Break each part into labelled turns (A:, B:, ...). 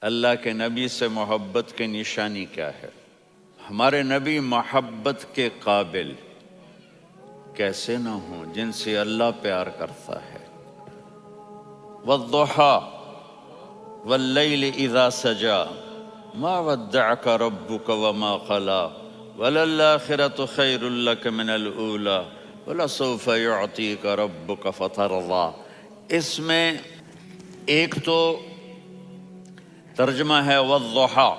A: اللہ کے نبی سے محبت کی نشانی کیا ہے؟ ہمارے نبی محبت کے قابل کیسے نہ ہوں جن سے اللہ پیار کرتا ہے۔ والضحیٰ واللیل اذا سجا ما ودعک ربک وما قلی وللآخرۃ خیر لک من الاولی ولسوف یعطیک ربک فترضی۔ اس میں ایک تو ترجمہ ہے والضحیٰ،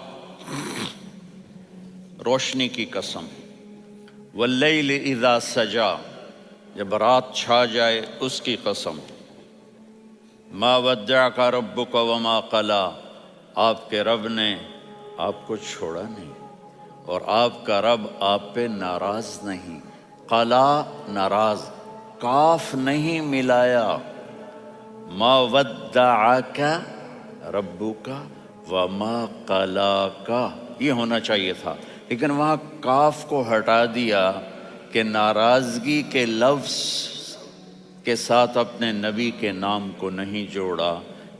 A: روشنی کی قسم، واللیل اذا سجا، جب رات چھا جائے اس کی قسم، ما ودعک ربک وما قلی، آپ کے رب نے آپ کو چھوڑا نہیں اور آپ کا رب آپ پہ ناراض نہیں۔ قلا ناراض، کاف نہیں ملایا، ما ودعک ربک وما قلاک یہ ہونا چاہیے تھا، لیکن وہاں کاف کو ہٹا دیا کہ ناراضگی کے لفظ کے ساتھ اپنے نبی کے نام کو نہیں جوڑا۔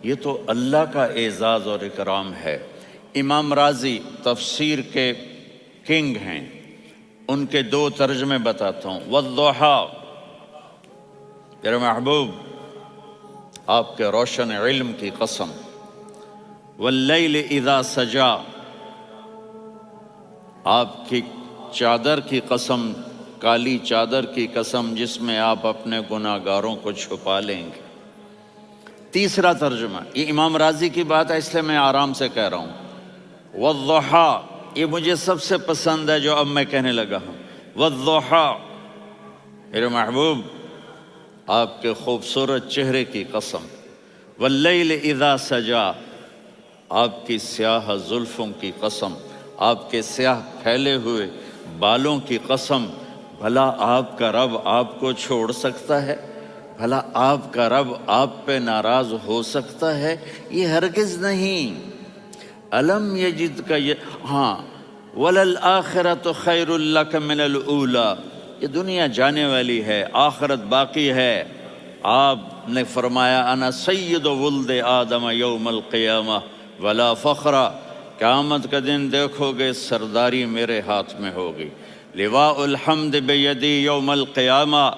A: یہ تو اللہ کا اعزاز اور اکرام ہے۔ امام راضی تفسیر کے کنگ ہیں، ان کے دو ترجمے بتاتا ہوں۔ والضحیٰ، میرے محبوب آپ کے روشن علم کی قسم، واللیل اذا سجا، آپ کی چادر کی قسم، کالی چادر کی قسم جس میں آپ اپنے گناہ گاروں کو چھپا لیں گے۔ تیسرا ترجمہ، یہ امام راضی کی بات ہے اس لیے میں آرام سے کہہ رہا ہوں۔ والضحیٰ، یہ مجھے سب سے پسند ہے جو اب میں کہنے لگا ہوں۔ والضحیٰ، میرے محبوب آپ کے خوبصورت چہرے کی قسم، واللیل اذا سجا، آپ کی سیاہ زلفوں کی قسم، آپ کے سیاہ پھیلے ہوئے بالوں کی قسم، بھلا آپ کا رب آپ کو چھوڑ سکتا ہے؟ بھلا آپ کا رب آپ پہ ناراض ہو سکتا ہے؟ یہ ہرگز نہیں۔ الم یجد کا ہاں، وللآخرۃ خیر لک من الاولی، یہ دنیا جانے والی ہے، آخرت باقی ہے۔ آپ نے فرمایا انا سید ولد آدم یوم القیامہ ولا فخر، قیامت کا دن دیکھو گے سرداری میرے ہاتھ میں ہوگی۔ لواء الحمد بیدی یوم القیامہ،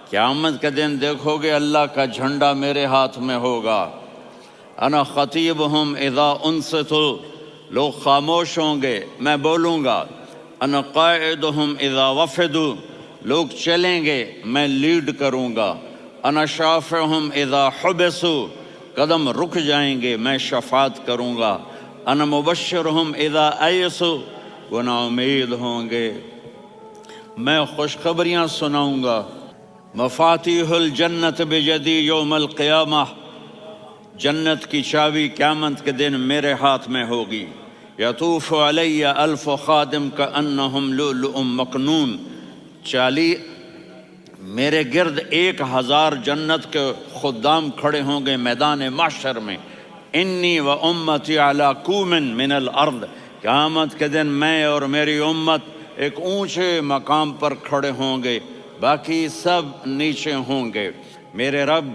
A: قیامت کا دن دیکھو گے اللہ کا جھنڈا میرے ہاتھ میں ہوگا۔ انا خطیبہم اذا انصتوا، لوگ خاموش ہوں گے میں بولوں گا۔ انا قائدہم اذا وفدوا، لوگ چلیں گے میں لیڈ کروں گا۔ انا شافعہم اذا حبسوا، قدم رک جائیں گے میں شفاعت کروں گا۔ انا مبشرہم اذا ایسوا، وہ نا امید ہوں گے میں خوشخبریاں سناؤں گا۔ مفاتیح الجنت بیدی یوم القیامہ، جنت کی چابی قیامت کے دن میرے ہاتھ میں ہوگی۔ یطوف علی الف خادم کانہم لؤلؤ مکنون، میرے گرد 1000 جنت کے خدام کھڑے ہوں گے میدان محشر میں۔ انی و امتی علی کومن من الارض، قیامت کے دن میں اور میری امت ایک اونچے مقام پر کھڑے ہوں گے، باقی سب نیچے ہوں گے۔ میرے رب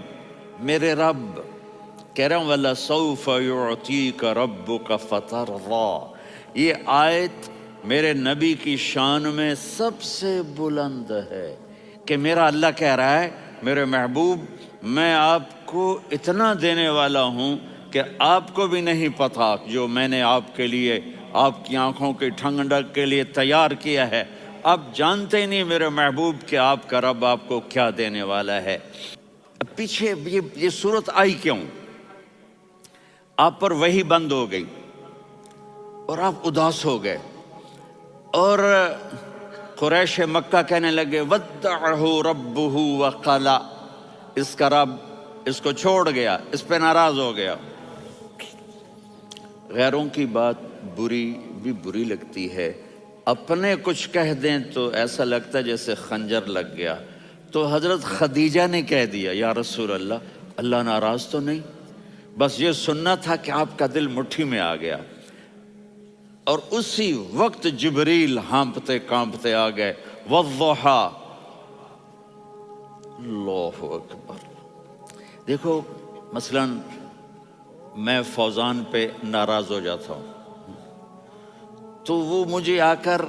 A: کہہ رہا ہوں وَلَسَوْفَ يُعْطِيكَ رَبُّكَ فَتَرْضَىٰ، یہ آیت میرے نبی کی شان میں سب سے بلند ہے کہ میرا اللہ کہہ رہا ہے میرے محبوب میں آپ کو اتنا دینے والا ہوں کہ آپ کو بھی نہیں پتا جو میں نے آپ کے لیے، آپ کی آنکھوں کی ٹھنڈک کے لیے تیار کیا ہے۔ آپ جانتے نہیں میرے محبوب کہ آپ کا رب آپ کو کیا دینے والا ہے۔ پیچھے یہ صورت آئی کیوں؟ آپ پر وحی بند ہو گئی اور آپ اداس ہو گئے، اور قریش مکہ کہنے لگے ودعہ ربہ وقلا، اس کا رب اس کو چھوڑ گیا، اس پہ ناراض ہو گیا۔ غیروں کی بات بری لگتی ہے، اپنے کچھ کہہ دیں تو ایسا لگتا ہے جیسے خنجر لگ گیا۔ تو حضرت خدیجہ نے کہہ دیا یا رسول اللہ ناراض تو نہیں؟ بس یہ سننا تھا کہ آپ کا دل مٹھی میں آ گیا۔ اور اسی وقت جبریل ہانپتے کانپتے آ گئے۔ والضحیٰ، اللہ اکبر۔ دیکھو مثلاً میں فوزان پہ ناراض ہو جاتا ہوں تو وہ مجھے آ کر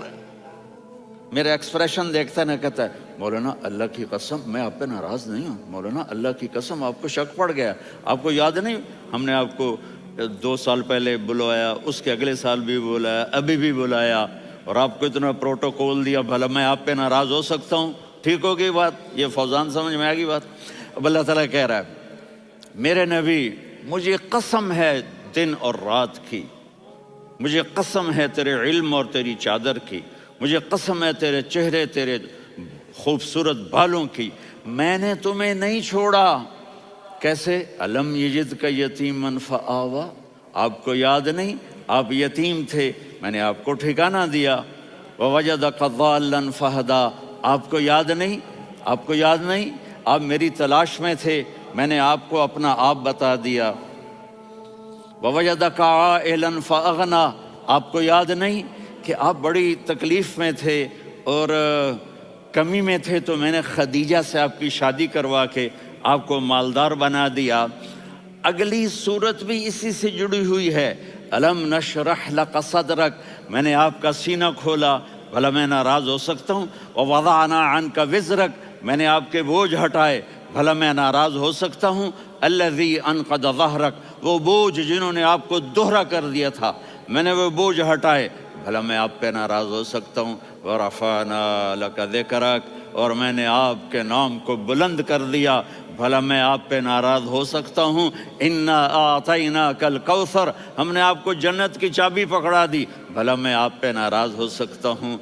A: میرا ایکسپریشن دیکھتا ہے نا، کہتا ہے مولانا اللہ کی قسم میں آپ پہ ناراض نہیں ہوں، مولانا اللہ کی قسم آپ کو شک پڑ گیا، آپ کو یاد نہیں ہم نے آپ کو 2 سال پہلے بلوایا، اس کے اگلے سال بھی بلایا، ابھی بھی بلایا، اور آپ کو اتنا پروٹوکول دیا، بھلا میں آپ پہ ناراض ہو سکتا ہوں؟ ٹھیک ہو گئی بات؟ یہ فوزان سمجھ میں آ گئی بات؟ اب اللہ تعالیٰ کہہ رہا ہے میرے نبی مجھے قسم ہے دن اور رات کی، مجھے قسم ہے تیرے علم اور تیری چادر کی، مجھے قسم ہے تیرے چہرے، تیرے خوبصورت بالوں کی، میں نے تمہیں نہیں چھوڑا۔ کیسے؟ الم یجد کا یتیمن فآوا، آپ کو یاد نہیں آپ یتیم تھے، میں نے آپ کو ٹھکانہ دیا۔ ووجدک ضالا فہدا، آپ کو یاد نہیں، آپ کو یاد نہیں آپ میری تلاش میں تھے، میں نے آپ کو اپنا آپ بتا دیا۔ ووجدک عائلا فاغنا، آپ کو یاد نہیں کہ آپ بڑی تکلیف میں تھے اور کمی میں تھے، تو میں نے خدیجہ سے آپ کی شادی کروا کے آپ کو مالدار بنا دیا۔ اگلی صورت بھی اسی سے جڑی ہوئی ہے، الم نشرح لک صدرک، میں نے آپ کا سینہ کھولا، بھلا میں ناراض ہو سکتا ہوں؟ ووضعنا عنک وزرک، میں نے آپ کے بوجھ ہٹائے، بھلا میں ناراض ہو سکتا ہوں؟ الذی انقض ظہرک، وہ بوجھ جنہوں نے آپ کو دوہرا کر دیا تھا، میں نے وہ بوجھ ہٹائے، بھلا میں آپ پہ ناراض ہو سکتا ہوں؟ ورفعنا لک ذکرک، اور میں نے آپ کے نام کو بلند کر دیا، بھلا میں آپ پہ ناراض ہو سکتا ہوں؟ انا اعطیناک الکوثر، ہم نے آپ کو جنت کی چابی پکڑا دی، بھلا میں آپ پہ ناراض ہو سکتا ہوں؟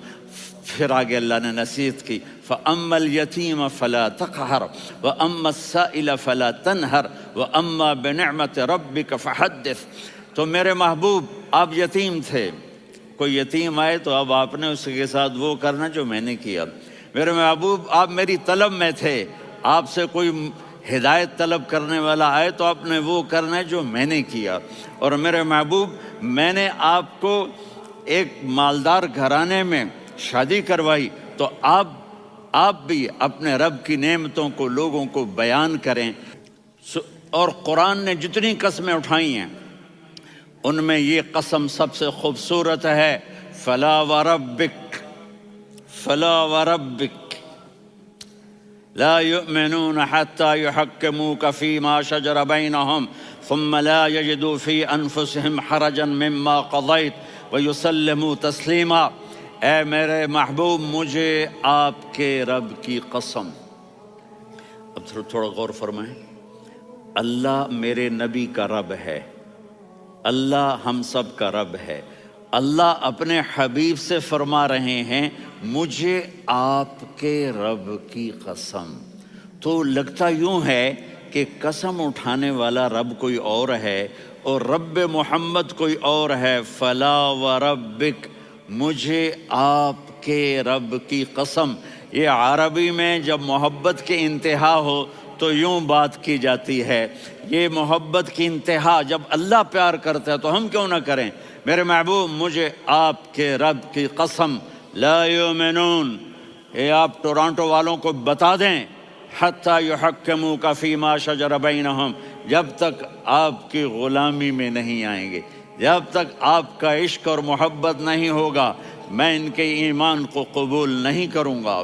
A: پھر آگے اللہ نے نصیحت کی، فَأَمَّا الْيَتِيمَ فَلَا تَقْهَرْ وَأَمَّا السَّائِلَ فَلَا تَنْهَرْ وَأَمَّا بِنِعْمَةِ رَبِّكَ فَحَدِّثْ۔ تو میرے محبوب آپ یتیم تھے، کوئی یتیم آئے تو اب آپ نے اس کے ساتھ وہ کرنا جو میں نے کیا۔ میرے محبوب آپ میری طلب میں تھے، آپ سے کوئی ہدایت طلب کرنے والا آئے تو آپ نے وہ کرنا ہے جو میں نے کیا۔ اور میرے محبوب میں نے آپ کو ایک مالدار گھرانے میں شادی کروائی، تو آپ بھی اپنے رب کی نعمتوں کو لوگوں کو بیان کریں۔ اور قرآن نے جتنی قسمیں اٹھائی ہیں ان میں یہ قسم سب سے خوبصورت ہے، فلا وربک، فلا وربک لا يؤمنون حتى يحكموك فيما شجر بينهم ثم لا يجدوا في انفسهم حرجا مما قضيت ويسلموا تسلیما۔ اے میرے محبوب مجھے آپ کے رب کی قسم، اب تھوڑا غور فرمائیں، اللہ میرے نبی کا رب ہے، اللہ ہم سب کا رب ہے، اللہ اپنے حبیب سے فرما رہے ہیں مجھے آپ کے رب کی قسم۔ تو لگتا یوں ہے کہ قسم اٹھانے والا رب کوئی اور ہے اور رب محمد کوئی اور ہے۔ فلا وربک، مجھے آپ کے رب کی قسم۔ یہ عربی میں جب محبت کی انتہا ہو تو یوں بات کی جاتی ہے، یہ محبت کی انتہا جب اللہ پیار کرتا ہے تو ہم کیوں نہ کریں؟ میرے محبوب مجھے آپ کے رب کی قسم، لا یؤمنون، یہ آپ ٹورانٹو والوں کو بتا دیں، حتی یحکموک فیما شجر بینہم، جب تک آپ کی غلامی میں نہیں آئیں گے، جب تک آپ کا عشق اور محبت نہیں ہوگا، میں ان کے ایمان کو قبول نہیں کروں گا۔